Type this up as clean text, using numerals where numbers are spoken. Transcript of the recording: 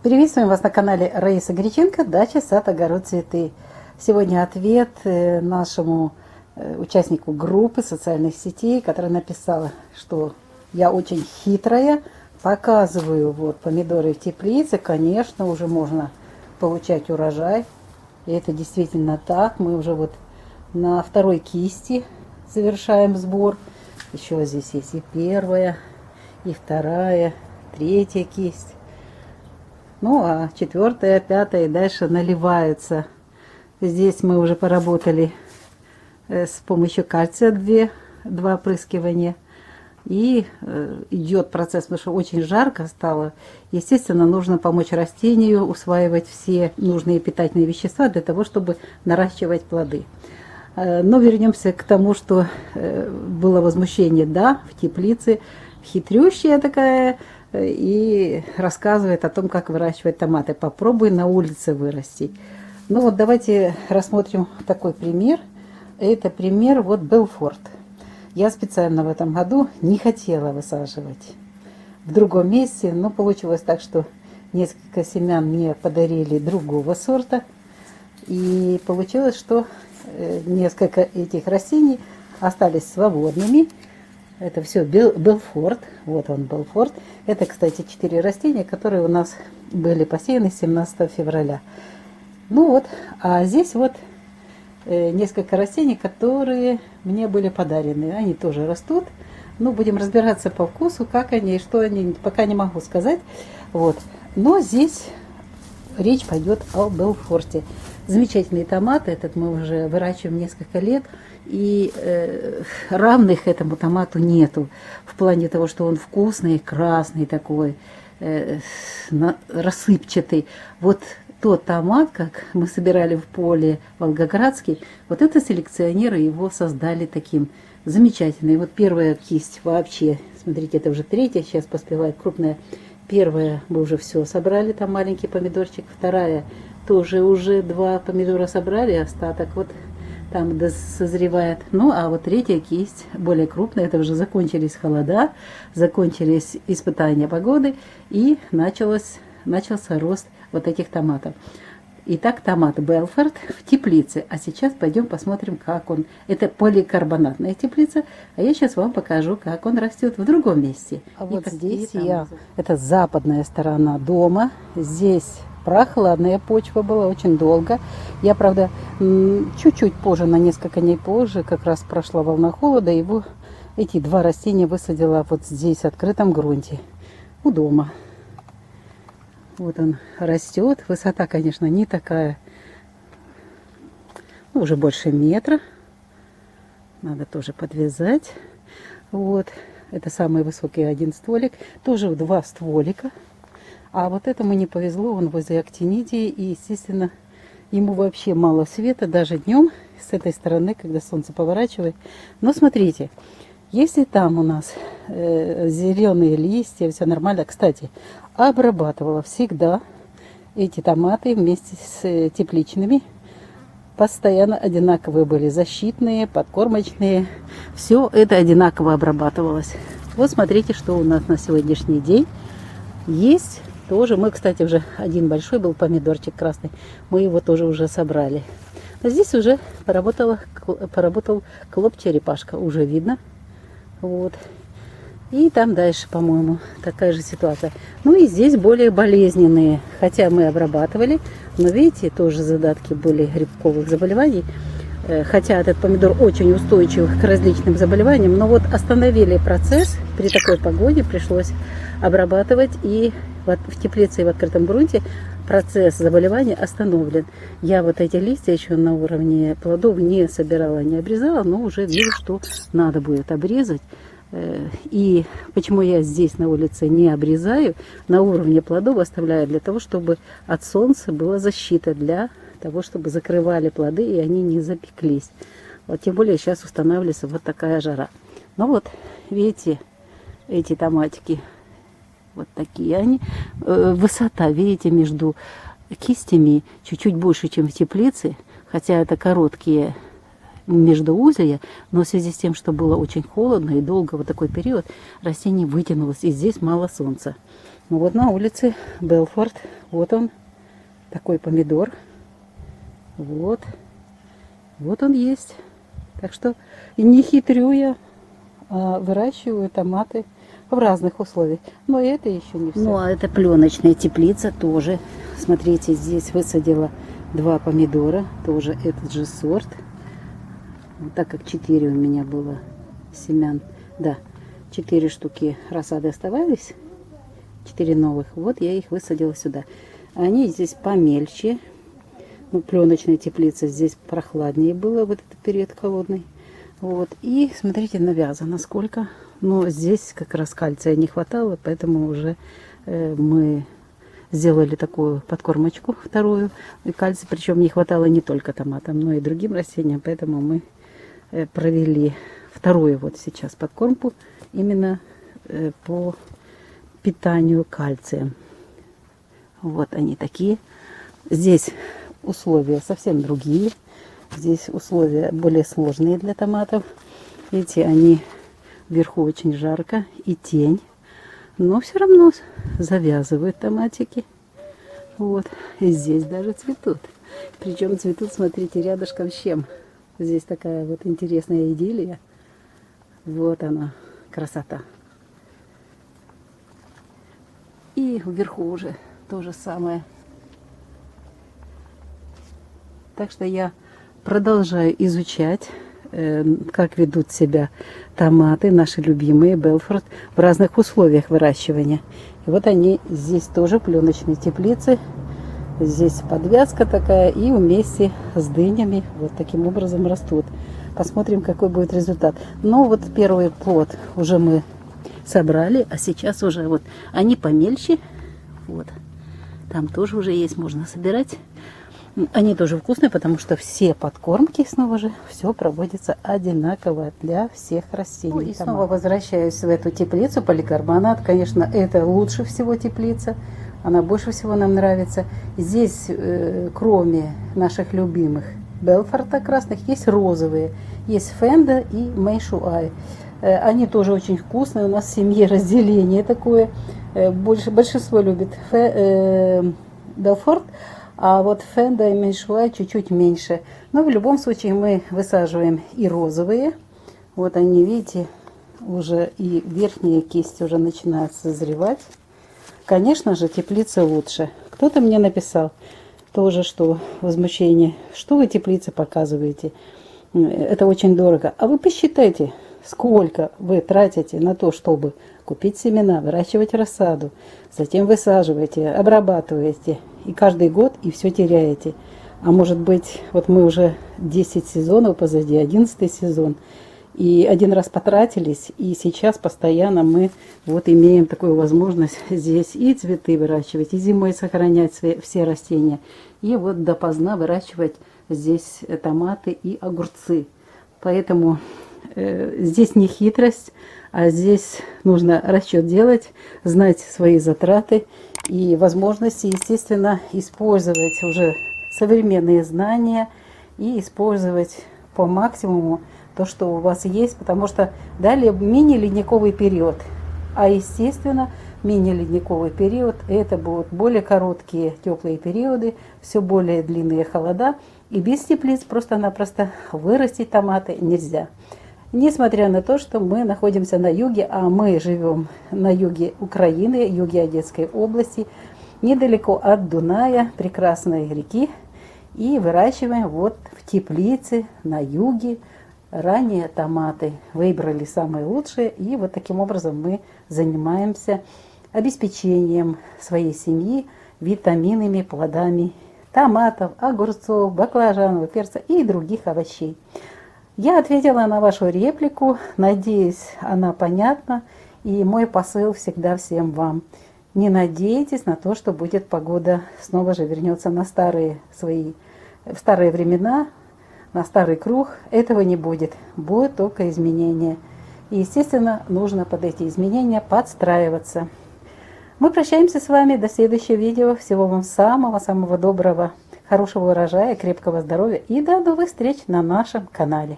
Приветствуем вас на канале Раиса Греченко, дача, сад, огород, цветы. Сегодня ответ нашему участнику группы социальных сетей, которая написала, что я очень хитрая, показываю вот помидоры в теплице, конечно, уже можно получать урожай. И это действительно так. Мы уже вот на второй кисти завершаем сбор. Еще здесь есть и первая, и вторая, третья кисть. Ну, а четвертая, пятая и дальше наливаются. Здесь мы уже поработали с помощью кальция два опрыскивания. И идет процесс, потому что очень жарко стало. Естественно, нужно помочь растению усваивать все нужные питательные вещества для того, чтобы наращивать плоды. Но вернемся к тому, что было возмущение. Да, в теплице хитрющая такая, и рассказывает о том, как выращивать томаты. Попробуй на улице вырастить. Ну вот давайте рассмотрим такой пример. Это пример вот Белфорд. Я специально в этом году не хотела высаживать в другом месте, но получилось так, что несколько семян мне подарили другого сорта. И получилось, что несколько этих растений остались свободными. Это все Белфорд. Вот он, Белфорд. Это, кстати, 4 растения, которые у нас были посеяны 17 февраля. Ну вот, а здесь вот несколько растений, которые мне были подарены. Они тоже растут. Ну, будем разбираться по вкусу, как они и что они, пока не могу сказать. Вот. Но здесь речь пойдет о Белфорте. Замечательные томаты, этот мы уже выращиваем несколько лет, и равных этому томату нету. В плане того, что он вкусный, красный такой, рассыпчатый. Вот тот томат, как мы собирали в поле Волгоградский, вот это селекционеры его создали таким замечательным. И вот первая кисть вообще, смотрите, это уже третья, сейчас поспевает крупная. Первая мы уже все собрали, там маленький помидорчик. Вторая тоже уже 2 помидора собрали, остаток вот там созревает. Ну, а вот третья кисть, более крупная, это уже закончились холода, закончились испытания погоды, и начался рост вот этих томатов. Итак, томат Белфорд в теплице. А сейчас пойдем посмотрим, как он. Это поликарбонатная теплица. А я сейчас вам покажу, как он растет в другом месте. А вот здесь это западная сторона дома. Здесь прохладная почва была очень долго. Я, правда, чуть-чуть позже, на несколько дней позже, как раз прошла волна холода, эти 2 растения высадила вот здесь, в открытом грунте, у дома. Вот он растет. Высота, конечно, не такая, ну, уже больше метра. Надо тоже подвязать. Вот. Это самый высокий один стволик. Тоже 2 стволика. А вот этому не повезло. Он возле актинидии. И, естественно, ему вообще мало света. Даже днем с этой стороны, когда солнце поворачивает. Но смотрите. Если там у нас зеленые листья, все нормально. Кстати, обрабатывала всегда эти томаты вместе с тепличными. Постоянно одинаковые были, защитные, подкормочные. Все это одинаково обрабатывалось. Вот смотрите, что у нас на сегодняшний день есть. Тоже мы, кстати, уже один большой был помидорчик красный. Мы его тоже уже собрали. А здесь уже поработал клоп-черепашка. Уже видно. Вот. И там дальше, по-моему, такая же ситуация. Ну и здесь более болезненные. Хотя мы обрабатывали, но видите, тоже задатки были грибковых заболеваний. Хотя этот помидор очень устойчив к различным заболеваниям. Но вот остановили процесс. При такой погоде пришлось обрабатывать. И в теплице и в открытом грунте процесс заболевания остановлен. Я вот эти листья еще на уровне плодов не собирала, не обрезала, но уже вижу, что надо будет обрезать. И почему я здесь на улице не обрезаю, на уровне плодов оставляю, для того, чтобы от солнца была защита, для того, чтобы закрывали плоды и они не запеклись. Вот тем более сейчас устанавливается вот такая жара. Ну вот, видите, эти томатики, вот такие они. Высота, видите, между кистями чуть-чуть больше, чем в теплице, хотя это короткие междуузлия, но в связи с тем, что было очень холодно и долго вот такой период, растение вытянулось, и здесь мало солнца. Ну вот на улице Белфорд. Вот он, такой помидор. Вот. Вот он есть. Так что не хитрю я, а выращиваю томаты в разных условиях. Но это еще не все. Ну а это пленочная теплица тоже. Смотрите, здесь высадила 2 помидора. Тоже этот же сорт. Вот так как 4 у меня было семян. Да, 4 штуки рассады оставались. 4 новых. Вот я их высадила сюда. Они здесь помельче. Ну, пленочная теплица, здесь прохладнее было в этот период холодный. Вот. И смотрите, навязано сколько. Но здесь как раз кальция не хватало, поэтому уже мы сделали такую подкормочку вторую. И кальция, причем не хватало не только томатам, но и другим растениям. Поэтому мы провели вторую вот сейчас подкормку именно по питанию кальцием. Вот они такие. Здесь условия совсем другие. Здесь условия более сложные для томатов. Видите, они вверху очень жарко и тень. Но все равно завязывают томатики. Вот. И здесь даже цветут. Причем цветут, смотрите, рядышком с чем. Здесь такая вот интересная идиллия. Вот она, красота. И вверху уже то же самое. Так что я продолжаю изучать, как ведут себя томаты, наши любимые Белфорд, в разных условиях выращивания. И вот они здесь тоже пленочные теплицы. Здесь подвязка такая, и вместе с дынями вот таким образом растут. Посмотрим, какой будет результат. Ну вот первый плод уже мы собрали, а сейчас уже вот они помельче. Вот. Там тоже уже есть, можно собирать. Они тоже вкусные, потому что все подкормки, снова же, все проводится одинаково для всех растений. Ну, и снова возвращаюсь в эту теплицу, поликарбонат. Конечно, это лучше всего теплица. Она больше всего нам нравится. Здесь, кроме наших любимых Белфорда красных, есть розовые. Есть Фенда и Мэйшуай. Они тоже очень вкусные. У нас в семье разделение такое. Большинство любит Белфорд. А вот Фенда и Мэйшуай чуть-чуть меньше. Но в любом случае мы высаживаем и розовые. Вот они, видите, уже и верхняя кисть уже начинает созревать. Конечно же, теплица лучше. Кто-то мне написал тоже, что возмущение. Что вы теплицы показываете? Это очень дорого. А вы посчитайте, сколько вы тратите на то, чтобы купить семена, выращивать рассаду. Затем высаживаете, обрабатываете. И каждый год и все теряете. А может быть, вот мы уже 10 сезонов позади, 11 сезон. И один раз потратились, и сейчас постоянно мы вот имеем такую возможность здесь и цветы выращивать, и зимой сохранять все растения. И вот допоздна выращивать здесь томаты и огурцы. Поэтому здесь не хитрость, а здесь нужно расчет делать, знать свои затраты и возможности, естественно, использовать уже современные знания и использовать по максимуму то, что у вас есть, потому что далее мини-ледниковый период. А естественно, мини-ледниковый период это будут более короткие теплые периоды, все более длинные холода. И без теплиц просто-напросто вырастить томаты нельзя. Несмотря на то, что мы находимся на юге, а мы живем на юге Украины, юге Одесской области, недалеко от Дуная, прекрасной реки, и выращиваем вот в теплице на юге ранние томаты. Выбрали самые лучшие, и вот таким образом мы занимаемся обеспечением своей семьи витаминами, плодами томатов, огурцов, баклажанов, перца и других овощей. Я ответила на вашу реплику, надеюсь, она понятна, и мой посыл всегда всем вам. Не надейтесь на то, что будет погода, снова же вернется на в старые времена, на старый круг. Этого не будет, будут только изменения. И, естественно, нужно под эти изменения подстраиваться. Мы прощаемся с вами до следующего видео. Всего вам самого-самого доброго, хорошего урожая, крепкого здоровья и до новых встреч на нашем канале.